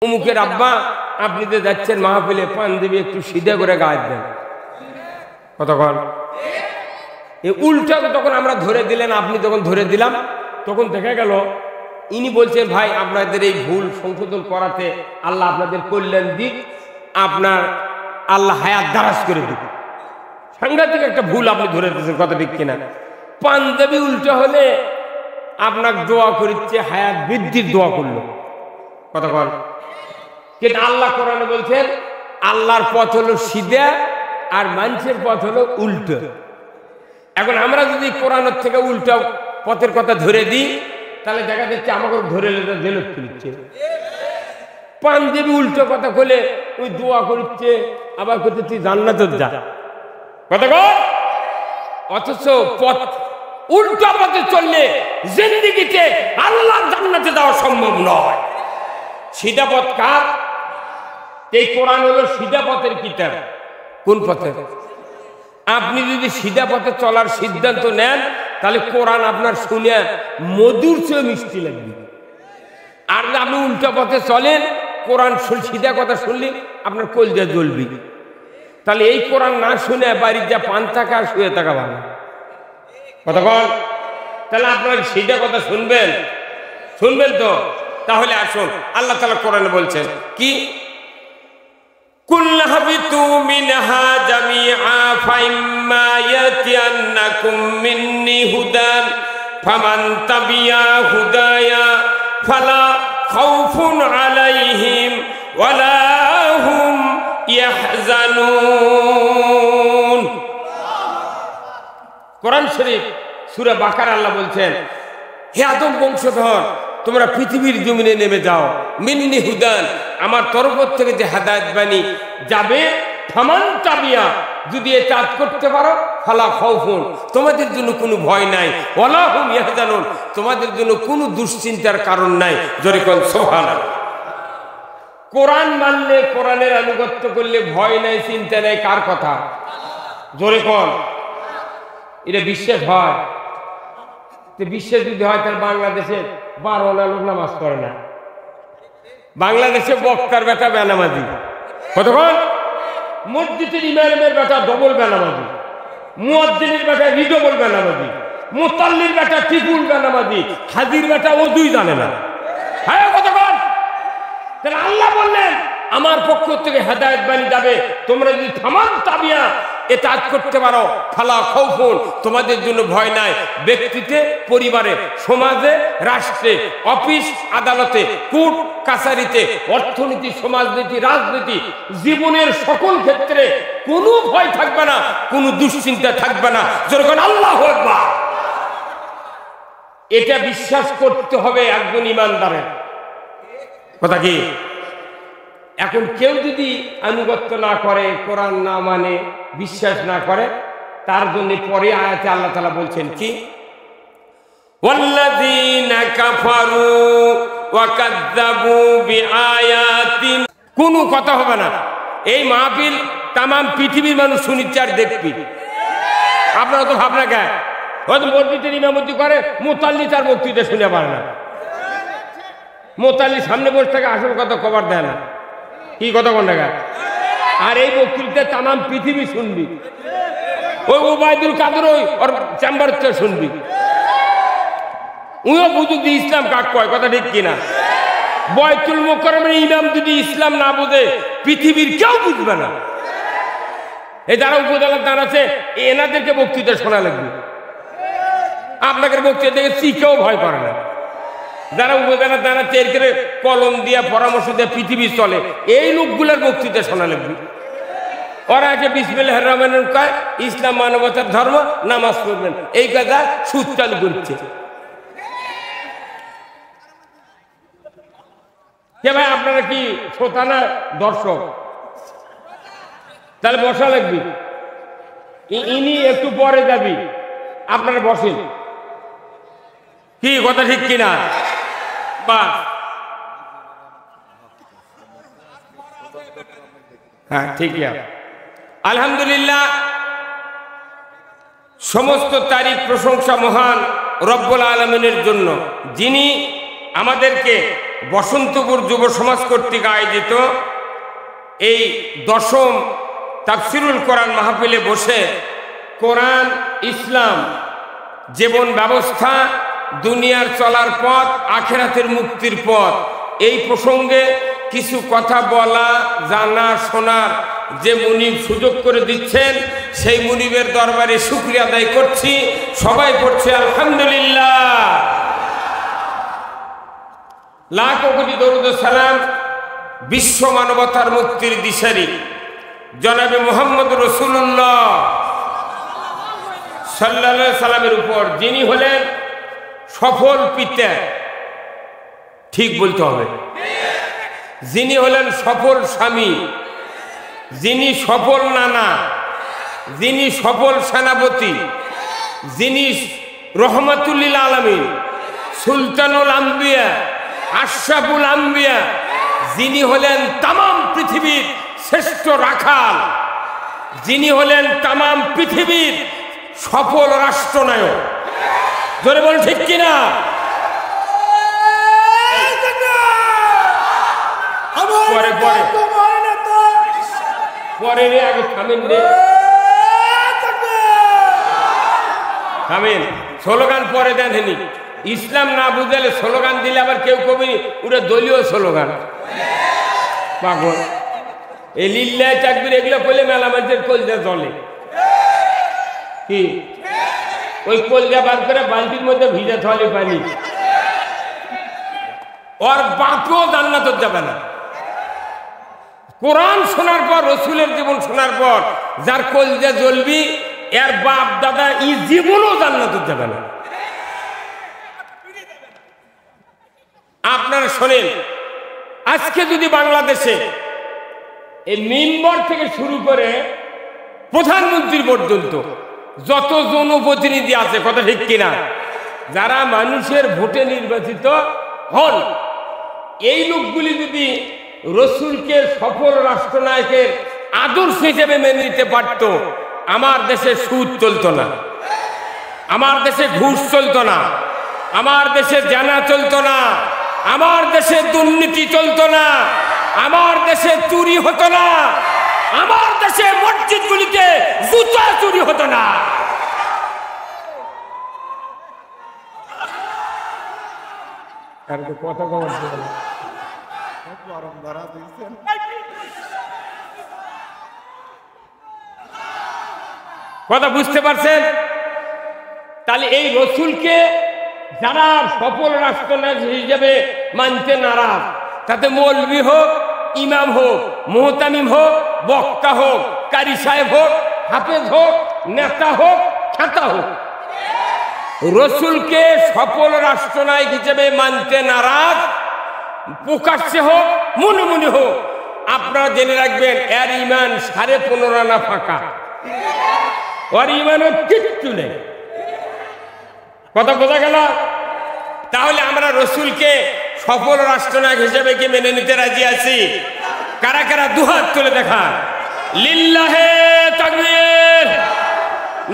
অমুকের আব্বা আপনি তো যাচ্ছেন মাহফিলে, পাঞ্জাবি একটু সিধা করে গায়ে দেন, কতক্ষণ এই উল্টা তখন আমরা ধরে দিলেন, আপনি যখন ধরে দিলাম তখন দেখা গেল ইনি বলছেন ভাই আপনাদের এই ভুল সংশোধন করাতে আল্লাহ আপনাদের কল্যাণ দিক, আপনার আল্লাহ হায়াত দারাজ করে দিক। সাংঘাতিক একটা ভুল আপনি ধরে দিয়েছেন, কথা ঠিক কিনা? পাঞ্জাবি উল্টা হলে আপনার দোয়া করিচ্ছে, হায়াত বৃদ্ধির দোয়া করলো, কতক্ষণ। কিন্তু আল্লাহ কোরআনে বলছেন আল্লাহর পথ হলো সিধা আর মানুষের পথ হলো উল্টো। এখন আমরা যদি কোরআনের থেকে উল্টা পথের কথা ধরে দিই তাহলে দেখা যাচ্ছে আমাকে ধরে জেলত তুলছে। পাঞ্জাবি উল্টো কথা বলে ওই দোয়া করছে, আবার করতে জান্নাতের যা, কতক্ষণ। অথচ পথ উল্টা পথে চললে জিন্দেগিতে আল্লাহর জান্নাতে যাওয়া সম্ভব নয়। সিধা পথ কার? এই কোরআন হলো সিধা পথের কিতাব। কোন পথে? আপনি যদি সিধা পথে চলার সিদ্ধান্ত নেন তাহলে কোরআন আপনার শুনে মধুর চেয়ে মিষ্টি লাগবে। আর আপনি উল্টা পথে চলেন, কোরআন সিধা কথা শুনলে আপনার কলজা জ্বলবে। তাহলে এই কোরআন না শুনে বাড়ির যা পান থাকা আর শুয়ে থাকা ভালো, কতক্ষণ। তাহলে আপনার সিধা কথা শুনবেন, শুনবেন তো? তাহলে আসুন, আল্লাহ তাআলা কোরআনে বলছেন কি, কুল হাবিতু মিনহা জামিআ ফাইম্মা ইয়াতিয়ান্নাকুম মিন্নি হুদান ফামান তাবিয়া হুদায়া ফালা খাউফুন আলাইহিম ওয়ালা হুম ইয়াহজানুন। কোরআন শরীফ সূরা বাকারা আল্লাহ বলছেন, হে আদম বংশধর, তোমরা পৃথিবীর জমিনে নেমে যাও, মিন্নি হুদান, আমার তরফ থেকে যে হেদায়েত বাণী যাবে, ফামান তাবিয়া, যদি এ কাজ করতে পারো, ফালা খাউফুন, তোমাদের জন্য কোনো ভয় নাই, ওয়ালা হুম ইয়াহজানুন, তোমাদের জন্য কোনো দুশ্চিন্তার কারণ নাই। জোরে কোন সুবহানাল্লাহ। কোরআন মানলে, কোরআনের আনুগত্য করলে ভয় নাই, চিন্তা নাই, কার কথা? জোরে কোন। এটা বিশ্বাস হয়? বিশ্বাস যদি হয় তাহলে বাংলাদেশে 12 লোক নামাজ পড়ে না। বাংলাদেশে বক্তার বেটা বেনামাজি, কতক্ষণ। মসজিদের ইমামের বেটা ডবল বেনামাজি, মুয়াজ্জিনের বেটা রিডবল বেনামাজি, মুতাল্লির বেটা ট্রিপল বেনামাজি, হাজির বেটা ও দুই জানে না। হ্যাঁ, কতক্ষণ। তাহলে আল্লাহ বললেন আমার পক্ষ থেকে হেদায়েত বাণী যাবে, তোমরা যদি ফামান তাবিয়া এ কাজ করতে পারো, ফালা খাউফুন, তোমাদের জন্য ভয় নাই। ব্যক্তিতে, পরিবারে, সমাজে, রাষ্ট্রে, অফিস আদালতে, কোর্ট কাছারিতে, অর্থনীতি, সমাজনীতি, রাজনীতি, জীবনের সকল ক্ষেত্রে কোনো ভয় থাকবে না, কোনো দুশ্চিন্তা থাকবে না। যখন আল্লাহু আকবার, এটা বিশ্বাস করতে হবে একজন ইমানদারের কথা। কি এখন কেউ যদি আনুগত্য না করে, কোরআন না মানে, বিশ্বাস না করে, তার জন্য পরে আয়াতে আল্লাহ তাআলা বলছেন কি, ওয়াল্লাযীনা কাফারু ওয়া কাযযাবু বিআয়াতিন, কোনো কথা হবে না। এই মাহফিল তাম পৃথিবীর মানুষ শুনিচ্ছে আর দেখবি। আপনারা তো ভাবনা গায়, হয়তো মসজিদের ইমামতি করে, মুতাল্লি তার বক্তৃতা শুনে পারে না। মুতাল্লি সামনে বসে থাকে, আসল কথা কভার দেয় না। কি কথা কোন টাকা? আর এই বক্তৃতা তাম পৃথিবী শুনবি। ওই ওবায়দুল কাদের ওর চেম্বার শুনবি, উইও বুঝুক যে ইসলাম কাক কয়, কথা ঠিক কিনা? বয়তুল মুকাররমের ইমাম যদি ইসলাম না বুঝে পৃথিবীর কেউ বুঝবে না। এই যারা উপজেলার দাঁড়াচ্ছে এনাদেরকে বক্তৃতা শোনা লাগবে। আপনাকে বক্তৃতা দেখে শিখেও ভয় করে না। যারা উপজেলার দাঁড়াচ্ছে এর করে কলম দিয়া পরামর্শ দিয়ে পৃথিবী চলে, এই লোকগুলোর বক্তৃতা শোনা লাগবে। ওরা আছে বিসমিল্লাহির রহমানির রহিম কয়, ইসলাম মানবতার ধর্ম, নামাজ পড়বেন, এই কথা সুদ চালু করছে। কে ভাই আপনারা কি শ্রোতা না দর্শক? তাহলে বসা লাগবে। ইনি একটু পরে যাবি, আপনারা বসেন। কি কথা ঠিক কিনা? হ্যাঁ, ঠিক আছে। আলহামদুলিল্লাহ, সমস্ত তারিফ প্রশংসা মহান রব্বুল আলামিনের জন্য, যিনি আমাদেরকে বসন্তপুর যুব সমাজ কর্তৃক আয়োজিত এই 10ম তাফসিরুল কোরআন মাহফিলে বসে কোরআন, ইসলাম, জীবন ব্যবস্থা, দুনিয়ার চলার পথ, আখিরাতের মুক্তির পথ, এই প্রসঙ্গে কিছু কথা বলা, জানা, শোনার যে মুনিব সুযোগ করে দিচ্ছেন, সেই মুনিবের দরবারে শুকরিয়া আদায় করছি। সবাই পড়ছে আলহামদুলিল্লাহ। লাখ কোটি দরুদ ও সালাম বিশ্ব মানবতার মুক্তির দিশারি জনাবে মুহাম্মদ রাসূলুল্লাহ সাল্লাল্লাহু আলাইহি সাল্লামের উপর, যিনি হলেন সফল পিতা, ঠিক বলতে হবে, যিনি হলেন সফল স্বামী, যিনি সফল নানা, যিনি সফল সেনাপতি, যিনি রহমাতুল লিল আলামিন, সুলতানুল আম্বিয়া, আশরাফুল আম্বিয়া, যিনি হলেন তামাম পৃথিবীর শ্রেষ্ঠ রাখাল, যিনি হলেন তামাম পৃথিবীর সফল রাষ্ট্রনায়ক। জোরে বল ঠিক কিনা? পরে পরে পরে রে, আগে থামেন রে, থামেন। স্লোগান পরে দেন হেনি, ইসলাম না বুঝলে স্লোগান দিলে আবার কেউ কবি ওরা দলীয় স্লোগান। পাগল, এই লিল্লাহ তাকবীর এগুলো বলে মেলা মানুষের কলজা জ্বলে। কি ওই কলজা বাদ করে বালতির মধ্যে ভিজে থলে পানি, ওর বাপও জান্নাত যাবে না। কোরআন শোনার পর, রসুলের জীবন শোনার পর যার কলজা জ্বলবি, এর বাপ দাদা ই জীবনও জান্নাত যাবে না। আপনারা শোনেন, আজকে যদি বাংলাদেশে এই মেম্বার থেকে শুরু করে প্রধানমন্ত্রী পর্যন্ত যত জনপ্রতিনিধি আছে, কথা ঠিক কিনা, যারা মানুষের ভোটে নির্বাচিত হন, এই লোকগুলি যদি রসুলকে সফল রাষ্ট্রনায়কের আদর্শ হিসেবে মেনে নিতে পারত, আমার দেশে সুদ চলতো না, আমার দেশে ঘুষ চলতো না, আমার দেশে জানা চলতো না, আমার দেশে দুর্নীতি চলতো না, আমার দেশে চুরি হতো না, আমার দেশে মসজিদগুলিতে জুতা চুরি হতো না। কথা কথা বুঝতে পারছেন? তাহলে এই রসুলকে যারা সফল রাষ্ট্রনায়ক হিসেবে মানতে নারাজ, তাতে মৌলবি হোক, ইমাম হোক, মুহতামিম হোক, বক্তা হোক, কারি সাহেব হোক, হাফেজ হোক, নেতা হোক, খ্যাতা হোক, রসুলকে সফল রাষ্ট্রনায়ক হিসেবে মানতে নারাজ, প্রকাশ্যে হোক, মনে মনে হোক, আপনারা জেনে রাখবেন এর ইমান 15.5 আনা ফাঁকা, ওর ইমানও কিচ্ছু নেই। কথা বোঝা গেল? তাহলে আমরা রসুলকে সফল রাষ্ট্রনায়ক হিসেবে কি মেনে নিতে রাজি আছি? কারা কারা দুহাত তুলে দেখা। লিল্লাহে তাকবীর,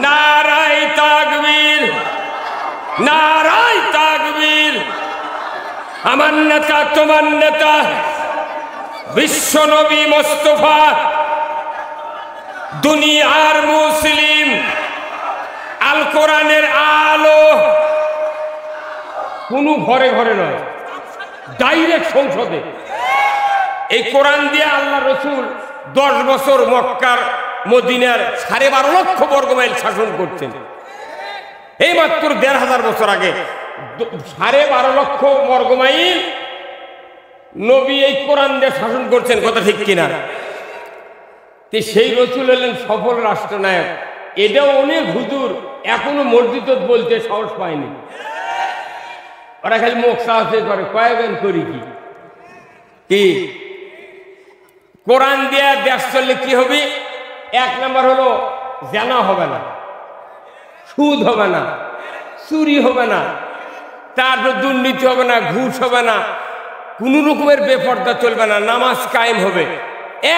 নারায়ে তাকবীর, নারায়ে তাকবীর। আমার নেতা, তোমার নেতা, বিশ্ব নবী মোস্তফা, দুনিয়ার মুসলিম, আল কোরআনের আলো। কোন ঘরে ঘরে নয়, ডাইরেক্ট সংসদে। এই কোরআন দিয়ে আল্লাহ রসুল 10 বছর মক্কার মদিনার 12.5 লক্ষ বর্গমাইল শাসন করছেন। এই মাত্র 1500 বছর আগে 12.5 লক্ষ বর্গমাইল নবী এই কোরআন দিয়ে শাসন করছেন। কথা ঠিক কিনা? সেই রসুল হলেন সফল রাষ্ট্রনায়ক। এটাও অনেক হুজুর এখনো মসজিদ বলতে সাহস পায়নি। ওরা খালি মুখ সাহস করে, কয়েকজন করি কি কোরআন দিয়ে দেশ চললে কি হবে? 1 নম্বর হলো জানা হবে না, সুদ হবে না, চুরি হবে না, তারপর দুর্নীতি হবে না, ঘুষ হবে না, কোন রকমের বেপরদা চলবে না, নামাজ কায়েম হবে,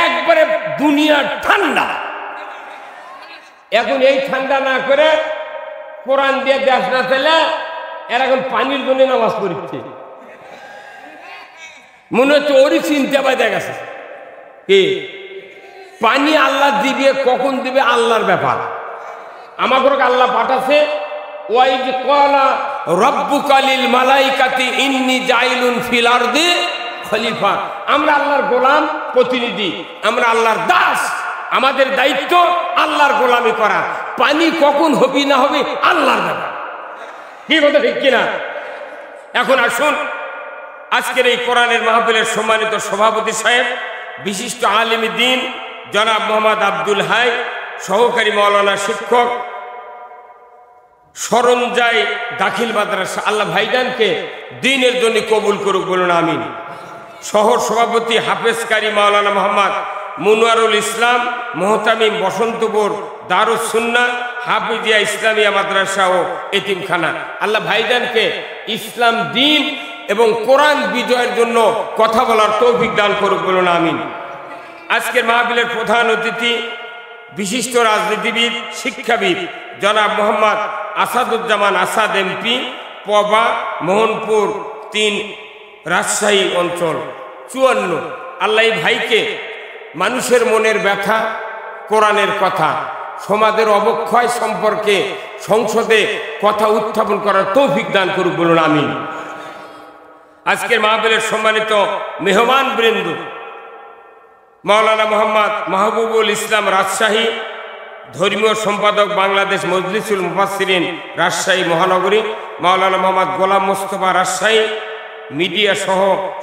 একবারে দুনিয়া ঠান্ডা। এখন এই ঠান্ডা না করে কোরআন দিয়ে দেশ না চলে এর এখন পানির জন্য নামাজ পড়ছে। মনে হচ্ছে ওরই চিন্তা বাইদা গেছে কি পানি আল্লাহ দিবে কখন দিবে আল্লাহর ব্যাপার। আমাকে আল্লাহ পাঠাছে ওয়াইজ ক্বালা রাব্বুকা লিল মালাইকাতি ইন্নী জাইলুন ফিল আরদি খলিফা। আমরা আল্লাহর গোলাম প্রতিনিধি, আমরা আল্লাহর দাস, আমাদের দায়িত্ব আল্লাহর গোলামি করা। পানি কখন হবে না হবে আল্লাহর ব্যাপার। কি কথা ঠিক কিনা? এখন আসুন আজকের এই কোরআনের মাহফিলের সম্মানিত সভাপতি সাহেব, বিশিষ্ট আলেমী দ্বীন জনাব মোহাম্মদ আব্দুল হাই, সহকারী মাওলানা শিক্ষক সরঞ্জাই দাখিল মাদ্রাসা, আল্লাহ ভাইজানকে দ্বীনের জন্য কবুল করুক, বলুন আমিন। শহর সভাপতি হাফেজ কারি মাওলানা মোহাম্মদ মুনওয়ারুল ইসলাম মোহতামিম, বসন্তপুর দারুস সুন্নাহ হাফিজিয়া ইসলামিয়া মাদ্রাসা ও এতিমখানা, আল্লাহ ভাইজানকে ইসলাম দ্বীন এবং কোরআন বিজয়ের জন্য কথা বলার তৌফিক দান করুক, বলুন আমিন। আজকের মাহফিলের প্রধান অতিথি বিশিষ্ট রাজনীতিবিদ শিক্ষাবিদ জনাব মোহাম্মদ আসাদুজ্জামান আসাদ এমপি, পবা মোহনপুর 3 রাজশাহী অঞ্চল 54। আল্লাহ ভাইকে মানুষের মনের ব্যথা, কোরআনের কথা, সমাজের অবক্ষয় সম্পর্কে সংসদে কথা উত্থাপন করার তৌফিক দান করুক, বলুন আমিন। আজকের মাহফিলের সম্মানিত মেহমান বৃন্দ মাওলানা মোহাম্মদ মাহবুবুল ইসলাম রাজশাহী, ধর্মীয় সম্পাদক বাংলাদেশ মজলিসুল মুফাসসিরিন রাজশাহী মহানগরী, মাওলানা মোহাম্মদ গোলাম মোস্তফা রাজশাহী, মিডিয়া সহ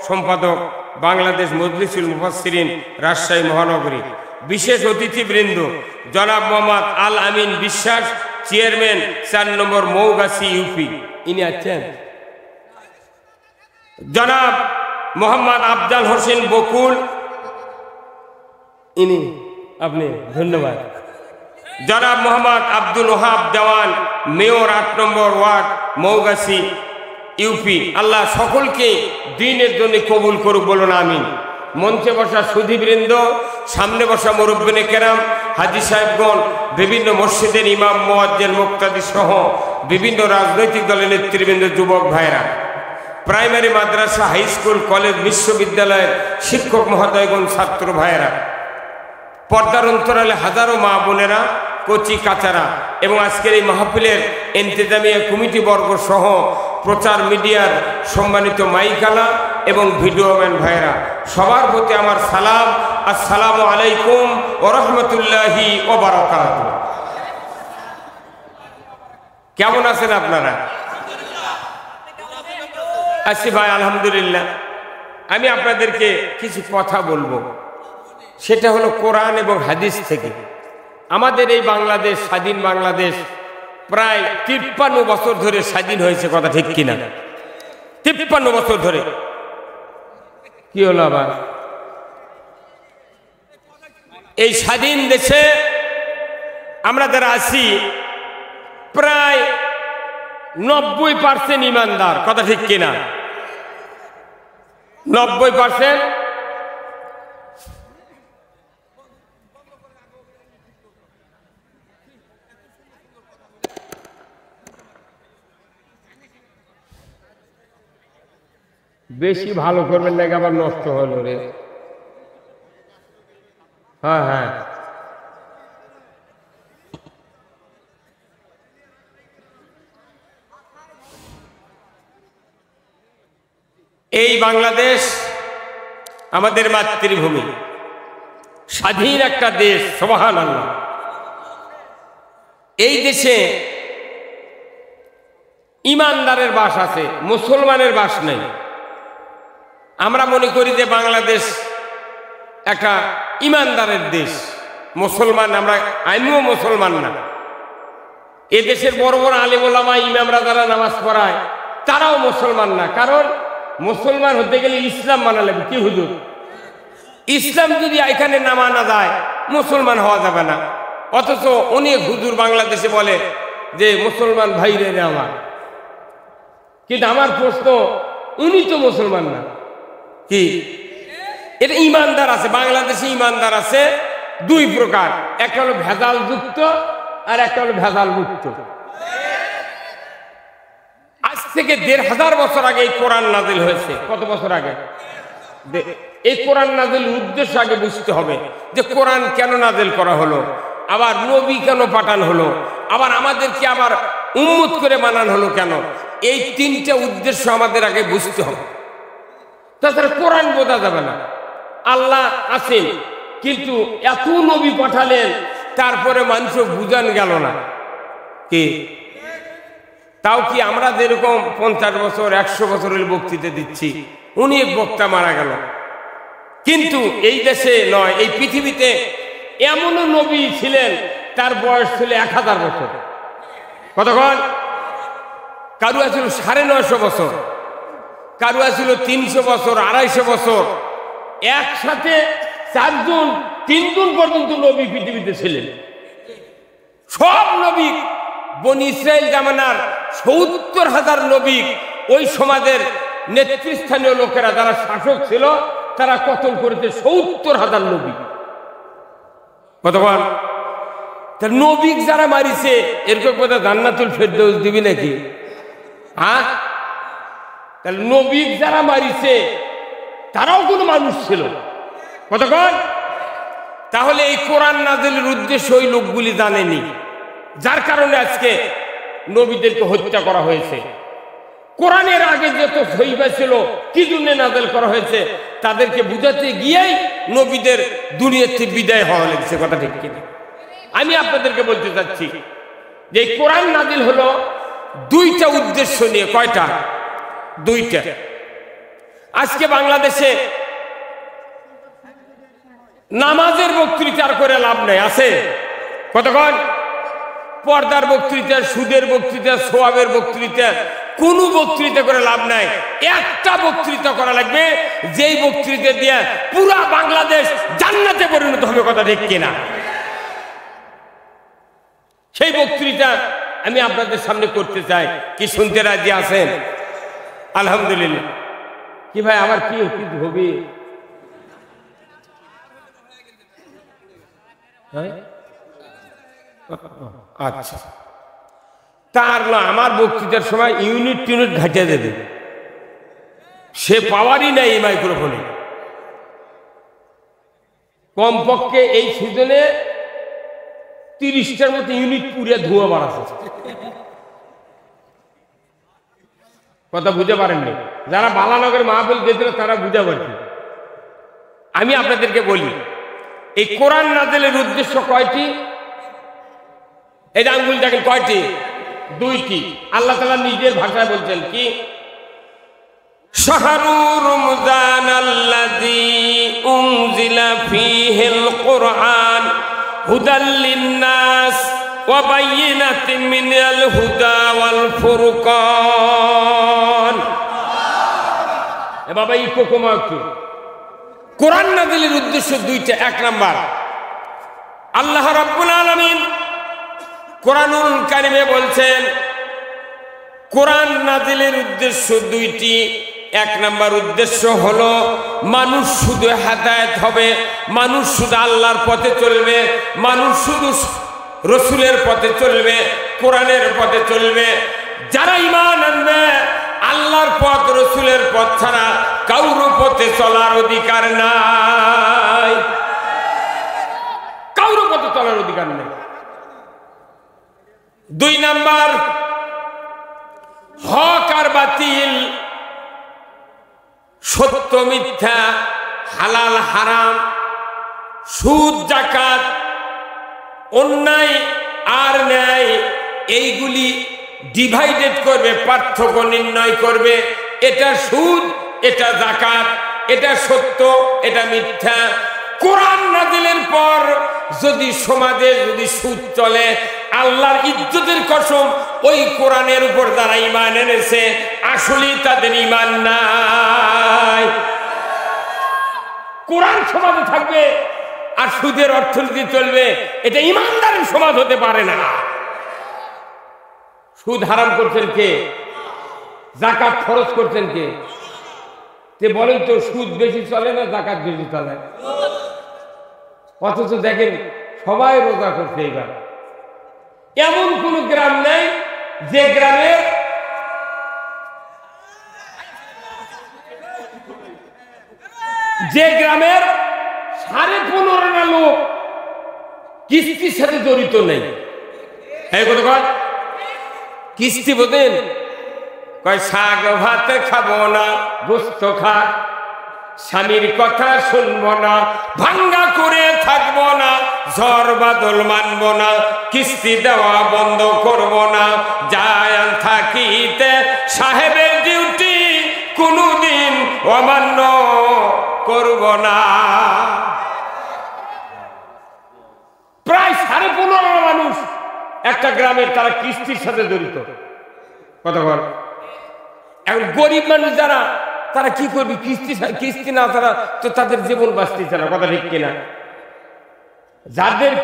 সম্পাদক বাংলাদেশ মজলিসুল মুফাসসিরিন রাজশাহী মহানগরী, বিশেষ অতিথিবৃন্দ জনাব মোহাম্মদ আল আমিন বিশ্বাস, চেয়ারম্যান 4 নম্বর মৌগাছি ইউপি, ইনি আছেন। জনাব মোহাম্মদ আফজাল হোসেন বকুল, ইনি আপনি, ধন্যবাদ। জনাব মোহাম্মদ আব্দুল ওহাব দেওয়ান, মেয়র 8 নম্বর ওয়ার্ড মৌগাছি ইউপি, আল্লাহ সকলকে দ্বীনের জন্য কবুল করুক, বলুন আমিন। মঞ্চে বসা সুধীবৃন্দ, সামনে বসা মুরব্বিনে কেরাম, হাজী সাহেবগণ, বিভিন্ন মসজিদের ইমাম মুয়াজ্জিন মুক্তাদি সহ বিভিন্ন রাজনৈতিক দলের নেতৃবৃন্দ, যুবক ভাইরা, প্রাইমারি মাদ্রাসা, হাই স্কুল, কলেজ, বিশ্ববিদ্যালয়ের শিক্ষক মহোদয়গণ, ছাত্র ভাইয়েরা, পর্দার অন্তরালে হাজারো মা বোনেরা, কচি কাচারা এবং আজকের এই মাহফিলের ইন্তেজামিয়া কমিটি বর্গ সহ প্রচার মিডিয়ার সম্মানিত মাইকালা এবং ভিডিওম্যান ভাইয়েরা, সবার প্রতি আমার সালাম, আসসালামু আলাইকুম ওয়া রাহমাতুল্লাহি ওয়া বারাকাতুহু। কেমন আছেন আপনারা? আছি ভাই, আলহামদুলিল্লাহ। আমি আপনাদেরকে কিছু কথা বলবো, সেটা হলো কোরআন এবং হাদিস থেকে। আমাদের এই বাংলাদেশ, স্বাধীন বাংলাদেশ প্রায় 53 বছর ধরে স্বাধীন হয়েছে, কথা ঠিক কিনা? 53 বছর ধরে। কি হলো আবার? এই স্বাধীন দেশে আমরা যারা আছি প্রায় 90% ইমানদার, কথা ঠিক কিনা? 90%। বেশি ভালো করবেন নাকি আবার নষ্ট হলো রে? হ্যাঁ হ্যাঁ, এই বাংলাদেশ আমাদের মাতৃভূমি, স্বাধীন একটা দেশ, সুবহানাল্লাহ। এই দেশে ইমানদারের বাস আছে, মুসলমানের বাস নেই। আমরা মনে করি যে বাংলাদেশ একটা ইমানদারের দেশ, মুসলমান আমরা, আমিও মুসলমান না। এ দেশের বড় বড় আলেম ওলামা ইমামরা যারা নামাজ পড়ায় তারাও মুসলমান না, কারণ মুসলমান হতে গেলে ইসলাম মানা লাগবে। কি হুজুর? ইসলাম যদি এখানে না মানা যায় মুসলমান হওয়া যাবে না। অথচ অনেক হুজুর বাংলাদেশে বলে যে মুসলমান ভাইরে আমার, কিন্তু আমার প্রশ্ন, উনি তো মুসলমান না। কি এটা ইমানদার আছে বাংলাদেশে? ইমানদার আছে 2 প্রকার, একটা হলো ভেজাল যুক্ত আর একটা হলো ভেজাল মুক্ত। আজ থেকে 1500 বছর আগে এই কোরআন নাজিল হয়েছে। কত বছর আগে? এই কোরআন নাযিলের উদ্দেশ্য আগে বুঝতে হবে যে কোরআন কেন নাযিল করা হলো, আবার নবী কেন পাঠানো হলো, আবার আমাদেরকে আবার উম্মত করে বানানো হলো কেন। এই তিনটা উদ্দেশ্য আমাদের আগে বুঝতে হবে, তাছাড়া কোরআন বোঝা যাবে না। আল্লাহ আছেন কিন্তু এত নবী পাঠালেন, তারপরে মানুষ বুঝান গেল না কি। তাও কি আমরা যেরকম 50 বছর 100 বছরের বক্তৃতা দিচ্ছি, উনি এক বক্তা মারা গেল, কিন্তু এই দেশে নয় এই পৃথিবীতে এমনও নবী ছিলেন তার বয়স ছিল 1000 বছর। কতক্ষণ? কারুয়া ছিল 950 বছর, কারুয়া ছিল 300 বছর, 250 বছর। একসাথে 4 জন 3 জন পর্যন্ত নবী পৃথিবীতে ছিলেন। সব নবী বনি ইসরাইল জামানার 70,000 নবী ওই সমাজের নেতৃস্থানীয় লোকেরা যারা শাসক ছিল তারা কতল করেছে 70,000 নবী। কতক্ষণ? নবী যারা মারিছে এরকম কথা জান্নাতুল ফেরদৌস দিবি নাকি? হ্যাঁ, তাহলে নবী যারা মারিছে তারাও কোনো মানুষ ছিল। কতক্ষণ? তাহলে এই কোরআন নাযিলের উদ্দেশ্য ওই লোকগুলি জানেনি, যার কারণে আজকে নবীদেরকে হত্যা করা হয়েছে। কোরআনের আগে যত সহিবা ছিল কি জন্য নাযিল করা হয়েছে তাদেরকে বুঝাতে গিয়েই নবীদের দুনিয়া থেকে বিদায় হওয়া লেগেছে। কথা ঠিক কিনা? আমি আপনাদেরকে বলতে চাচ্ছি যে কোরআন নাযিল হলো দুইটা উদ্দেশ্য নিয়ে। কয়টা? দুইটা। আজকে বাংলাদেশে নামাজের বক্তৃতা করে লাভ নেই, আছে? কতক্ষণ? পর্দার বক্তৃতা, সুদের বক্তৃতা, সোয়াবের বক্তৃতা, কোনো বক্তৃতা করে লাভ নাই। একটা বক্তৃতা করা লাগবে, যেই বক্তৃতা দিয়ে পুরা বাংলাদেশ জান্নাতে পরিণত হবে। কথা ঠিক কিনা? সেই বক্তৃতা আমি আপনাদের সামনে করতে চাই। কি শুনতে রাজি আছেন? আলহামদুলিল্লাহ। কি ভাই আমার কি হবে? আচ্ছা, তার না আমার বক্তৃতার সময় ইউনিট ঘাটিয়ে দেবে, সে পাওয়ারই নাই এই মাইক্রোফোনে। কমপক্ষে এই সিজনে 30টার মতো ইউনিট পুড়ে ধোঁয়া বাড়াচ্ছে। কথা বুঝতে পারেননি? যারা বালানগরের মাহফিল গেছিল তারা বুঝতে পারছে। আমি আপনাদেরকে বলি, এই কোরআন নাযিলের উদ্দেশ্য কয়টি? এই আঙ্গুল দেখেন কয়টি? দুইটি। আল্লাহ তাআলা নিজের ভাষায় বলছেন কি? শাহরুর রমজানাল্লাযী উনজিলা ফীহিল কুরআন হুদাল লিন-নাস ওয়া বায়িনাতিন মিনাল হুদা ওয়াল ফুরকান। এ বাবা ইকো কমা একটু। কোরআন নাযিলের উদ্দেশ্য দুইটা। এক নাম্বার, আল্লাহ রাব্বুল আলামিন কোরআনুল কারিমে বলছেন কোরআন নাযিলের উদ্দেশ্য দুইটি। এক নাম্বার উদ্দেশ্য হলো মানুষ শুধু হেদায়েত হবে, মানুষ শুধু আল্লাহর পথে চলবে, মানুষ শুধু রসুলের পথে চলবে, কোরআনের পথে চলবে। যারা ঈমান আনবে, আল্লাহর পথ রসুলের পথ ছাড়া কারো পথে চলার অধিকার নাই। কারো পথে চলার অধিকার নেই। দুই নাম্বার, হক আর বাতিল, সত্য মিথ্যা, হালাল হারাম, সুদ যাকাত, অন্যায় আর ন্যায়, এইগুলি ডিভাইডেড করবে, পার্থক্য নির্ণয় করবে। এটা সুদ, এটা যাকাত, এটা সত্য, এটা মিথ্যা। কোরআন নাযিলের পর যদি সমাজে যদি সুদ চলে, আল্লাহর ইজ্জতের কসম, ওই কোরআনের উপর যারা ঈমান এনেছে আসলে তাদের ঈমান নাই। কোরআন সমাজে থাকবে আর সুদের অর্থনীতি চলবে, এটা ঈমানদারের সমাজ হতে পারে না। সুদ হারাম করছেন কে? যাকাত খরচ করছেন কে? তে বলেন তো, সুদ বেশি চলে না যাকাত বেশি চলে? অথচ দেখেন সবাই রোজা করছে। এইবার এমন কোন গ্রাম নেই যে গ্রামে যে গ্রামের 15.5 লোক কিস্তির সাথে জড়িত নেই। এই কত কয় কিস্তি বোঝেন? কয় শাক ভাত খাবো না, গোস্ত খা, স্বামীর কথা শুনবো না, ভাঙ্গা করে থাকবো না, ঝড় বাদল মানবো না, কিস্তি দেওয়া বন্ধ করবো না, যায় থাকিতে সাহেবের ডিউটি কোনদিন অমান্য করব না। প্রায় 15.5 মানুষ একটা গ্রামের, তারা কিস্তির সাথে জড়িত। কথা বল। এখন গরিব মানুষ যারা, তারা কি করবে? কিস্তি না তারা তো তাদের জীবন বাঁচতেছে না। কথা ঠিক কিনা? যাদের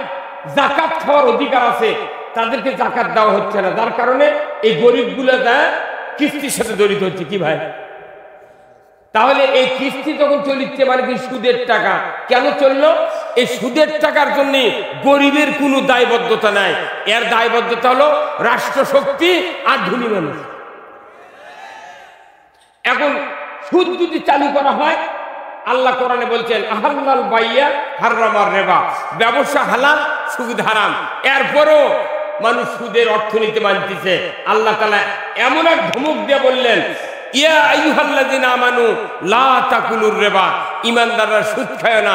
জাকাত খাওয়ার অধিকার আছে তাদেরকে জাকাত দেওয়া হচ্ছে না, যার কারণে এই গরিবগুলো কিস্তির সাথে জড়িত হচ্ছে। কি ভাই? তাহলে এই কিস্তি যখন চলিচ্ছে, মানে কি সুদের টাকা কেন চললো? এই সুদের টাকার জন্য গরিবের কোনো দায়বদ্ধতা নাই, এর দায়বদ্ধতা হলো রাষ্ট্র শক্তি আর ধনী মানুষ। এখন সুদ যদি চালু করা হয়, আল্লাহ কোরআনে বলছেন আহাল্লাল বাইয়া হারামার রেবা, ব্যবসা হালাল সুদ হারাম। এরপরও মানুষ সুদের অর্থনীতি মানতেছে। আল্লাহ তাআলা এমন এক ধমক দিয়ে বললেন, ইয়া আইয়ুহাল্লাযিনা আমানু লা তাকুলুর রিবা, ঈমানদাররা সুদ খায় না।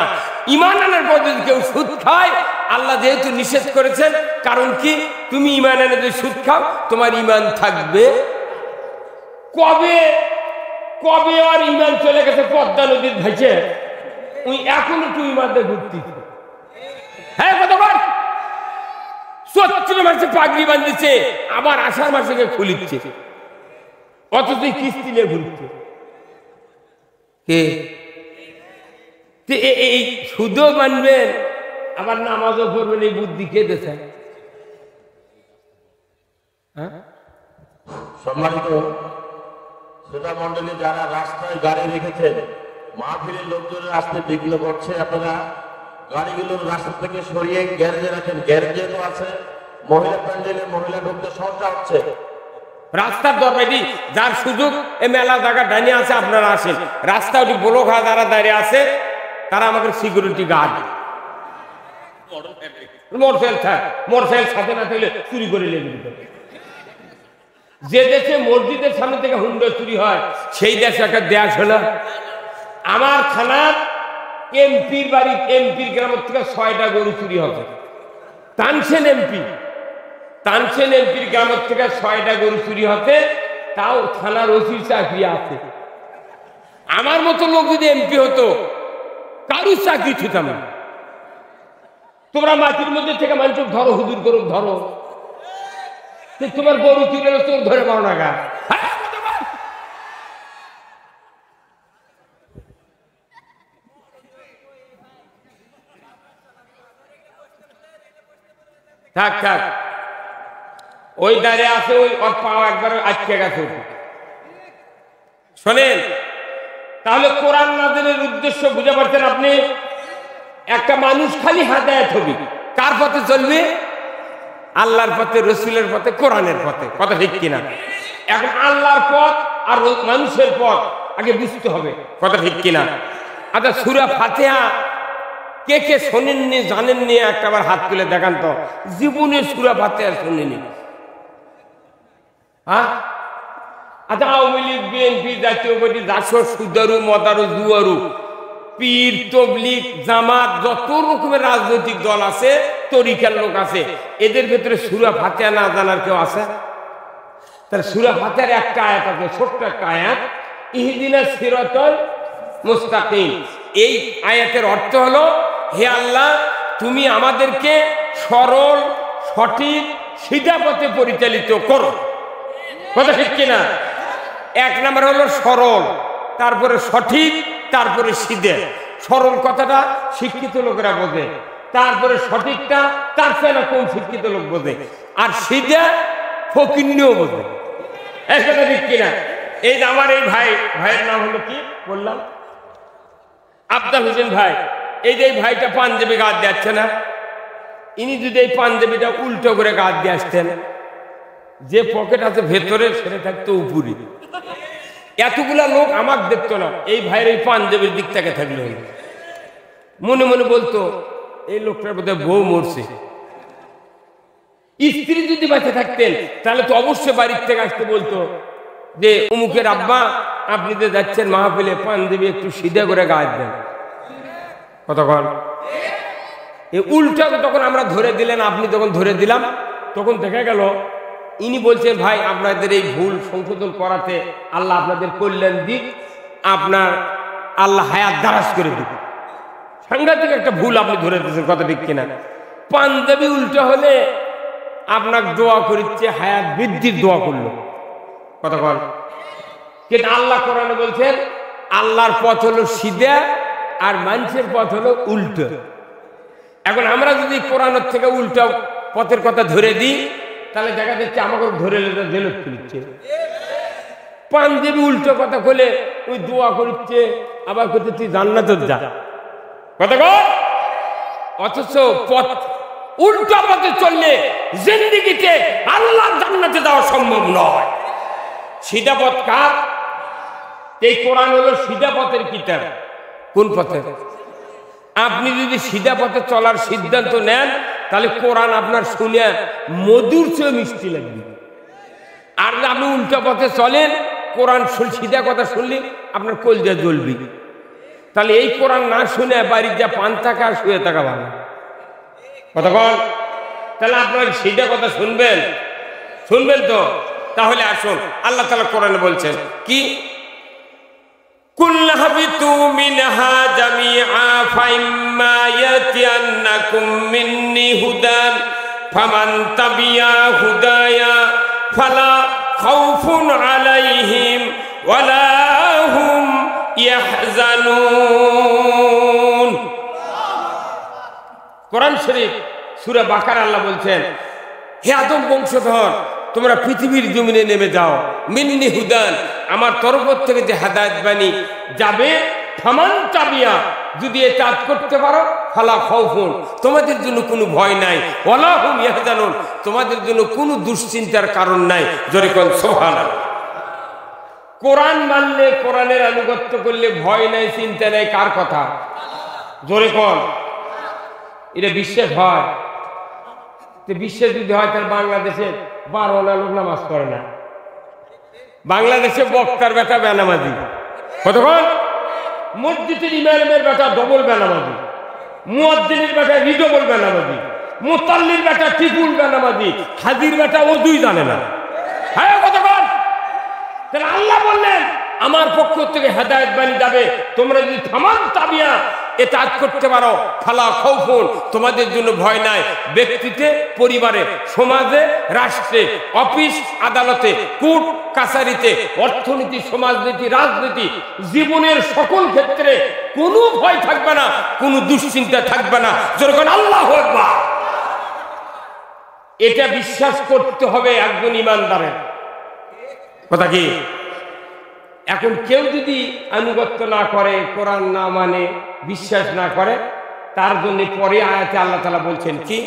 ঈমান আনার পর যদি কেউ সুদ খায়, আল্লাহ যেহেতু নিষেধ করেছেন, কারণ কি? তুমি ঈমান এনে যদি সুদ খাও, তোমার ঈমান থাকবে কবে? কবে আর ঈমান চলে গেছে পদ্মা নদীর ভাইছে, ওই এখনো তুই ঈমান দিয়ে ঘুরতিস। হ্যাঁ কথা বল। চৈত্র মাসে পাগড়ি বাঁধছে, আবার আষাঢ় মাসে খুলিচ্ছে, অথচ কিস্তি নিয়ে ঘুরছে। এই সুদও মানবেন, আবার নামাজও পড়বেন, এই বুদ্ধি কে দেশে? সম্মানিত শ্রোতা মন্ডলী, যারা রাস্তায় গাড়ি রেখেছেন, মাহফিলের লোকজনের আসতে বিঘ্ন করছে, আপনারা গাড়িগুলোর রাস্তা থেকে সরিয়ে গ্যারেজে রাখেন। গ্যারেজেরও আছে, মহিলা প্যান্ডেলে মহিলা ঢুকতে সমস্যা হচ্ছে। রাস্তার দরকারি যার সুযোগ, এ মেলা জায়গা ডাইনে আছে, আপনারা আসেন। রাস্তা ওটি বলো খা যারা দাঁড়িয়ে আছে, তারা আমাদের সিকিউরিটি গার্ড। মোটরসাইকেল সাথে না থাকলে চুরি করে লেগে দিতে। যে দেশে মসজিদের সামনে থেকে হুন্ডা চুরি হয়, সেই দেশে একটা দেশ হলো। আমার থানার এমপির বাড়ি, এমপির গ্রামের থেকে 6টা গরু চুরি হবে। তানসেন এমপির গ্রামের থেকে 6টা গরু চুরি হতে, তাও থানার ওসির চাকরি আছে। আমার মতো লোক যদি এমপি হতো, কারুর চাকরি ছুতাম না। তোমরা মাটির মধ্যে থেকে মানুষ ধরো, হুজুর করো, ধরো, তোমার গরু চুরি হলে চোখ ধরে পাও না গা। থাক থাক, ওই দাঁড়িয়ে আছে, ওই ওর পাও একবার আটকে গেছে। শোনেন, তাহলে কোরআন নাযিলের উদ্দেশ্য বুঝে পারছেন আপনি? একটা মানুষ খালি হেদায়েত হবে, কার পথে চলবে? আল্লাহর পথে, রসুলের পথে, কোরআনের পথে। কথা ঠিক কিনা? এখন আল্লাহর পথ আর মানুষের পথ আগে বুঝতে হবে। কথা ঠিক কিনা? আচ্ছা, সূরা ফাতিহা কে কে শোনেননি, জানেননি? একটাবার হাত তুলে দেখান তো, জীবনে সূরা ফাতিহা শোনেনি। হ্যাঁ? আচ্ছা, আওয়ামী লীগ, বিএনপি, জাতীয় পার্টি, জাসদ, সুদারু, মদারু, জুয়ারু, পীর, তবলিগ, জামাত, যত রকমের রাজনৈতিক দল আছে, তরিকার লোক আছে, এদের ভেতরে সূরা ফাতিহা না জানার কেউ আছে? তাহলে সূরা ফাতিহার একটা আয়াত আছে, ছোট্ট একটা আয়াত, ইহদিনাস সিরাতাল মুস্তাকিম। এই আয়াতের অর্থ হলো, হে আল্লাহ, তুমি আমাদেরকে সরল, সঠিক, সিধা পথে পরিচালিত করো। কথা ঠিক কিনা? 1 নম্বর হলো সরল, তারপরে সঠিক, তারপরে সিধে। সরল কথাটা শিক্ষিত লোকেরা বোঝে, তারপরে সঠিকটা তার চেয়ে না কম শিক্ষিত লোক বোঝে, আর সিধে ফকিন্নিও বোঝে। এই কথা ঠিক কিনা? এই যে আমার এই ভাইয়ের নাম হলো কি বললাম? আফজাল হোসেন ভাই। এই যে এই ভাইটা পাঞ্জাবি গাছ দিচ্ছে না, ইনি যদি এই পাঞ্জাবিটা উল্টো করে গাছ দিয়ে আসতেন, যে পকেট আছে ভেতরে সেটা থাকতো উপরে। এতগুলা লোক আমাকে দেখতো না, এই ভাইয়ের এই পাঞ্জাবের দিক থেকে থাকলো। মনে মনে বলতো এই লোকটার বোধহয় বউ মরছে। স্ত্রী যদি বেঁচে থাকতেন তাহলে তো অবশ্যই বাড়ির থেকে আসতে বলতো যে অমুকের আব্বা আপনি তো যাচ্ছেন মাহফিলে, পাঞ্জাবি একটু সিধা করে গায়ে দেন। কতক্ষণ এই উল্টা তখন আমরা ধরে দিলেন, আপনি তখন ধরে দিলাম, তখন দেখা গেল ইনি বলছেন ভাই আপনাদের এই ভুল সংশোধন করাতে আল্লাহ আপনাদের কল্যাণ দিক, আপনার আল্লাহ হায়াত দারাজ করে দিক। সাংঘাতিক একটা ভুল আপনি ধরে দিয়েছেন, কথা ঠিক কিনা? পাঞ্জাবি উল্টা হলে আপনার দোয়া করিচ্ছে, হায়াত বৃদ্ধির দোয়া করলো। কতক্ষণ কিন্তু আল্লাহ কোরআনে বলছেন আল্লাহর পথ হলো সিধা আর মানুষের পথ হলো উল্টো। এখন আমরা যদি কোরআনের থেকে উল্টা পথের কথা ধরে দিই তাহলে দেখা যাচ্ছে আমাকে ধরে জেলত তুলছে। পাঞ্জাবি উল্টো কথা বলে ওই দোয়া করছে, আবার করতে তুই জান্নাতে যা। কতক্ষণ অথচ পথ উল্টা পথে চললে জিন্দেগিতে আল্লাহর জান্নাতে যাওয়া সম্ভব নয়। সিধা পথ কার? এই কোরআন হলো সিধা পথের কিতাব। কোন পথে? আপনি যদি সিধা পথে চলার সিদ্ধান্ত নেন তাহলে কোরআন আপনার শুনে মধুর চেয়ে মিষ্টি লাগবে। আর আপনি উল্টা পথে চলেন, কোরআন সিধা কথা শুনলে আপনার কলজা জ্বলবে। তাহলে এই কোরআন না শুনে বাড়ির যা পান থাকা শুয়ে থাকা ভালো। কথা বল, তাহলে আপনার সিধা কথা শুনবেন, শুনবেন তো? তাহলে আসুন, আল্লাহ তাআলা কোরআনে বলছেন কি? কুল হাবিতু মিনহা জামিআ ফাইম্মা ইয়াতিয়ান্নাকুম মিন্নি হুদান ফামান তাবিয়া হুদায়া ফালা খাউফুন আলাইহিম ওয়ালা হুম ইয়াহজানুন। কোরআন শরীফ সূরা বাকারা আল্লাহ বলছেন, হে আদম বংশধর, তোমরা পৃথিবীর জমিনে নেমে যাও, মিন্নি হুদান, আমার তরফ থেকে যে হেদায়েত বাণী যাবে, ফামান তাবিয়া, যদি এ কাজ করতে পারো, ফালা খাউফুন, তোমাদের জন্য কোনো ভয় নাই, ওয়ালা হুম ইয়াহজানুন, তোমাদের জন্য কোনো দুশ্চিন্তার কারণ নাই। জোরে কোন সুবহানাল্লাহ। কোরআন মানলে, কোরআনের আনুগত্য করলে ভয় নাই, চিন্তা নাই, কার কথা? জোরে কোন। এটা বিশ্বাস হয়? বিশ্বাস যদি হয় তাহলে বাংলাদেশে 12 লোক নামাজ পড়ে না। বাংলাদেশে বক্তার বেটা বেনামাজি, কতক্ষণ? মসজিদের ইমামের বেটা ডবল বেনামাজি, মুয়াজ্জিনের বেটা রিডবল বেনামাজি, মুতাল্লির বেটা ট্রিপল বেনামাজি, হাজির বেটা ও দুই জানে না। হ্যাঁ, কতক্ষণ? তাহলে আল্লাহ বললেন আমার পক্ষ থেকে হেদায়েত বাণী যাবে, তোমরা যদি ফামান তাবিয়া এটা করতে পারো, ফালা খাউফুন, তোমাদের জন্য ভয় নাই। ব্যক্তিতে, পরিবারে, সমাজে, রাষ্ট্রে, অফিস আদালতে, কোর্ট কাছারিতে, অর্থনীতি, সমাজনীতি, রাজনীতি, জীবনের সকল ক্ষেত্রে কোনো ভয় থাকবে না, কোনো দুশ্চিন্তা থাকবে না। যখন আল্লাহু আকবার, এটা বিশ্বাস করতে হবে একজন ইমানদারের কথা। কি এখন কেউ যদি আনুগত্য না করে, কোরআন না মানে, বিশ্বাস না করে, তার জন্য পরে আয়াতে আল্লাহ তাআলা বলছেন কি?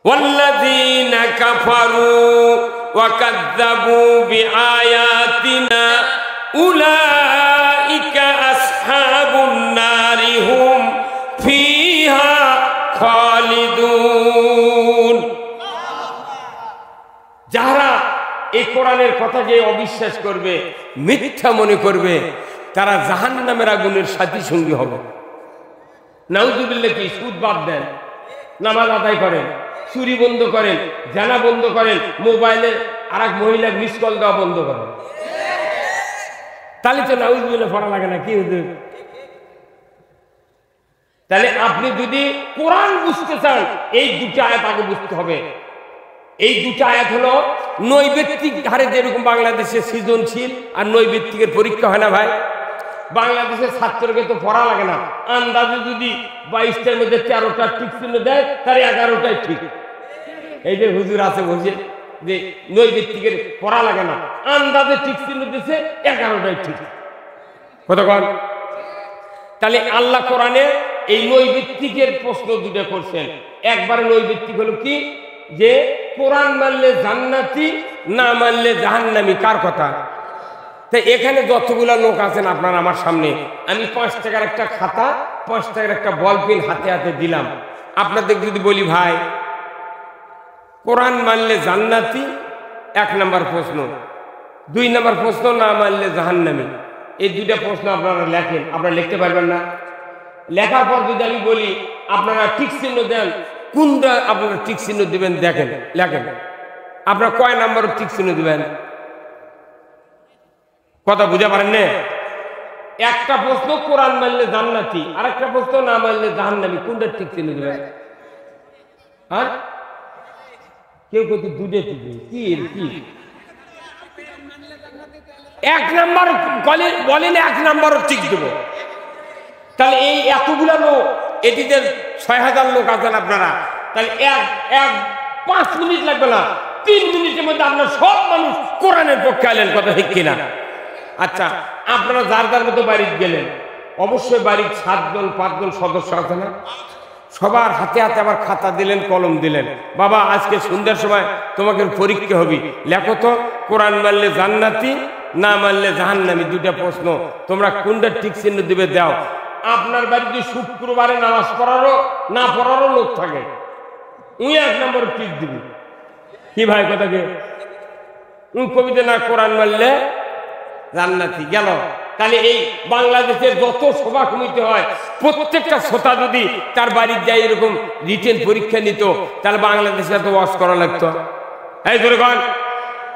ওয়াল্লাযীনা কাফারু ওয়া কাযযাবু বিআয়াতিনা উলাইকা আসহাবুন নারি হুম ফিহা খালিদুন। যারা এই কোরআনের কথাকে অবিশ্বাস করবে, মিথ্যা মনে করবে, তারা জাহান্নামের আগুনের সাথী সঙ্গী হবে। নাউযুবিল্লাহ। কি সুদ বাদ দেন, নামাজ আদায় করেন, চুরি বন্ধ করেন, জানা বন্ধ করেন, মোবাইলে আর এক মহিলার মিস কল দেওয়া বন্ধ করেন, তাহলে তো নাউযুবিল্লাহ পড়া লাগে না। কি হুজুর? তাহলে আপনি যদি কোরআন বুঝতে চান এই দুটো আয়াত আগে বুঝতে হবে। এই দুটো আয়াত হলো নৈবেত্তিক হারে, যেরকম বাংলাদেশে সৃজনশীল আর নৈবেত্তিকের পরীক্ষা হয় না ভাই, বাংলাদেশের ছাত্রকে তো পড়া লাগে না। আন্দাজে যদি 22টার মধ্যে 13টা ঠিক চিহ্ন দেয় তার 11টাই ঠিক। এই যে হুজুর আছে বলছে যে নৈবেত্তিকের পড়া লাগে না, আন্দাজে ঠিক চিহ্ন দিচ্ছে, 11টাই ঠিক। কতক্ষণ? তাহলে আল্লাহ কোরআনে এই নৈবেত্তিকের প্রশ্ন দুটো করছেন। একবারে নৈবেত্তিক হলো কি, যে কোরআন মানলে জান্নাতি, না মানলে জাহান্নামী, কার কথা? তাই এখানে যতগুলো লোক আছেন আপনারা আমার সামনে, আমি 5 টাকার একটা খাতা 5 টাকার একটা বল পেন হাতে হাতে দিলাম। আপনাদের যদি বলি ভাই কোরআন মানলে জান্নাতি 1 নম্বর প্রশ্ন, 2 নম্বর প্রশ্ন না মানলে জাহান্নামী, এই 2টা প্রশ্ন আপনারা লেখেন। আপনারা লিখতে পারবেন না? লেখার পর যদি আমি বলি আপনারা টিক চিহ্ন দেন, কোনটা আপনারা টিক চিহ্ন দিবেন দেখেন, লেখেন। আপনারা কয় নম্বর টিক চিহ্ন দিবেন? কথা বুঝতে পারেন না? একটা প্রশ্ন কোরআন মানলে জান্নাতি, আরেকটা প্রশ্ন না মানলে জাহান্নামী, কোনটা টিক চিহ্ন দিবেন? আর কেউ কেউ 2টা দিবে, কি কি 1 নম্বর বলেন, 1 নম্বর ঠিক দেব। তাহলে এই এতগুলা লোক, এটিতে 6000 লোক আছেন আপনারা, তাহলে 5 মিনিট লাগবে না, 3 মিনিটের মধ্যে আপনার সব মানুষ কোরআনের পক্ষে আলেন। কথা ঠিক কিনা? আচ্ছা, আপনারা যার যার মতো বাড়ি গেলেন, অবশ্যই বাড়ির 7 জন 5 জন সদস্য আছে না? সবার হাতে হাতে আবার খাতা দিলেন, কলম দিলেন। বাবা আজকে সন্ধ্যার সময় তোমাকে পরীক্ষা হবে, লেখো তো কোরআন মানলে জান্নাতি না মানলে জাহান্নামী, 2টা প্রশ্ন, তোমরা কোনটা ঠিক চিহ্ন দিবে দাও। আপনার বাড়িতে শুক্রবারে নামাজ পড়ারও না পড়ারও লোক থাকে, 1 নম্বর ঠিক দিবি। কি ভাই কথাকে কবিতা না কোরআন মানলে জান্নাতি গেল। তাহলে এই বাংলাদেশের যত সভা কমিটি হয়, প্রত্যেকটা শ্রোতা যদি তার বাড়ির যায় এরকম রিটেন পরীক্ষা নিত, তাহলে বাংলাদেশে এত ওয়াজ করা লাগতো। এই ধরে গান।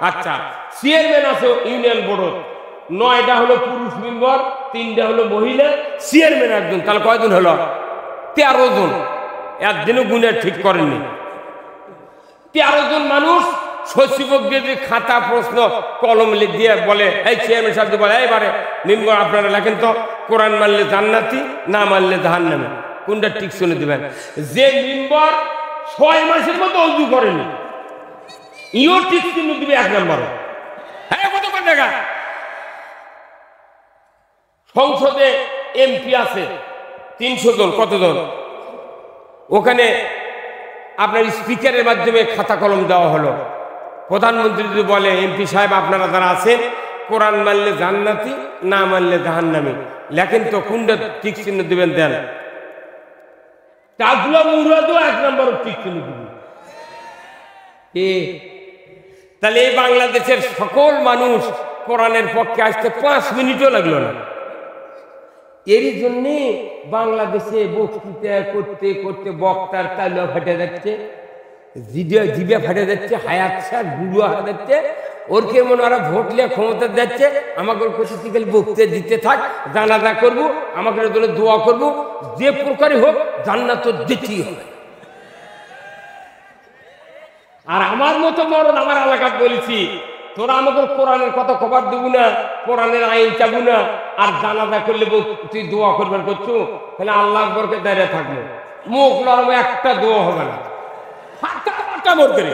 আচ্ছা, চেয়ারম্যান আছে ইউনিয়ন বোর্ড, 9টা হলো পুরুষ মেম্বার, 3টা হলো মহিলা, চেয়ারম্যান একজন, তাহলে কয়জন হলো? 13 জন। একদিনও গুণে ঠিক করেননি। 13 জন মানুষ সচিবক দিয়ে খাতা প্রশ্ন কলম দিয়ে বলে, এই চেয়ারম্যান সাহেব বলে, এইবারে মেম্বার আপনারা লেখেন তো কোরআন মানলে জান্নাতি না মানলে জাহান্নামী, কোনটা ঠিক শুনে দিবেন। যে মেম্বার 6 মাসের মতো অজু করেনি, ইও ঠিক চিহ্ন দিবে 1 নম্বরে। হ্যাঁ, কত টাকা সংসদে এমপি আছে 300 জন, কতজন? ওখানে আপনার স্পিকারের মাধ্যমে খাতা কলম দেওয়া হলো। প্রধানমন্ত্রী যদি বলে, এমপি সাহেব আপনারা যারা আছেন কোরআন মানলে জান্নাতি না মানলে জাহান্নামী, লেখেন তো কোনটা ঠিক চিহ্ন দিবেন দেন। তাজুয়া মুরাদও 1 নম্বর ঠিক চিহ্ন দিবেন। তাহলে এই বাংলাদেশের সকল মানুষ কোরআনের পক্ষে আসতে 5 মিনিটও লাগলো না। এরই জন্যে বাংলাদেশে বক্তৃতা করতে করতে বক্তার তালুয়া ফেটে যাচ্ছে, জিভে ফেটে যাচ্ছে, হায়াত সার গুরু হয়ে যাচ্ছে। ওর কে মনে ওরা ভোট নিয়ে ক্ষমতা যাচ্ছে, আমাকে প্রতিকাল বক্তৃতা দিতে থাক, জানাজা করবো, আমাকে দোয়া করবো, যে প্রকারই হোক জান্নাত দিতেই হবে। আর আমার মতো মরণ আমার এলাকায় বলেছি, তোরা আমাকে কোরআনের কথা খবর দেবো না, কোরআনের আইন চাবো না, আর জানাজা করলে তুই দোয়া করবার করছো, তাহলে আল্লাহ আকবরকে দাঁড়িয়ে থাকবো, মুখ লড়াবো, একটা দোয়া হবে না, ফাটা ফাটা মর করে।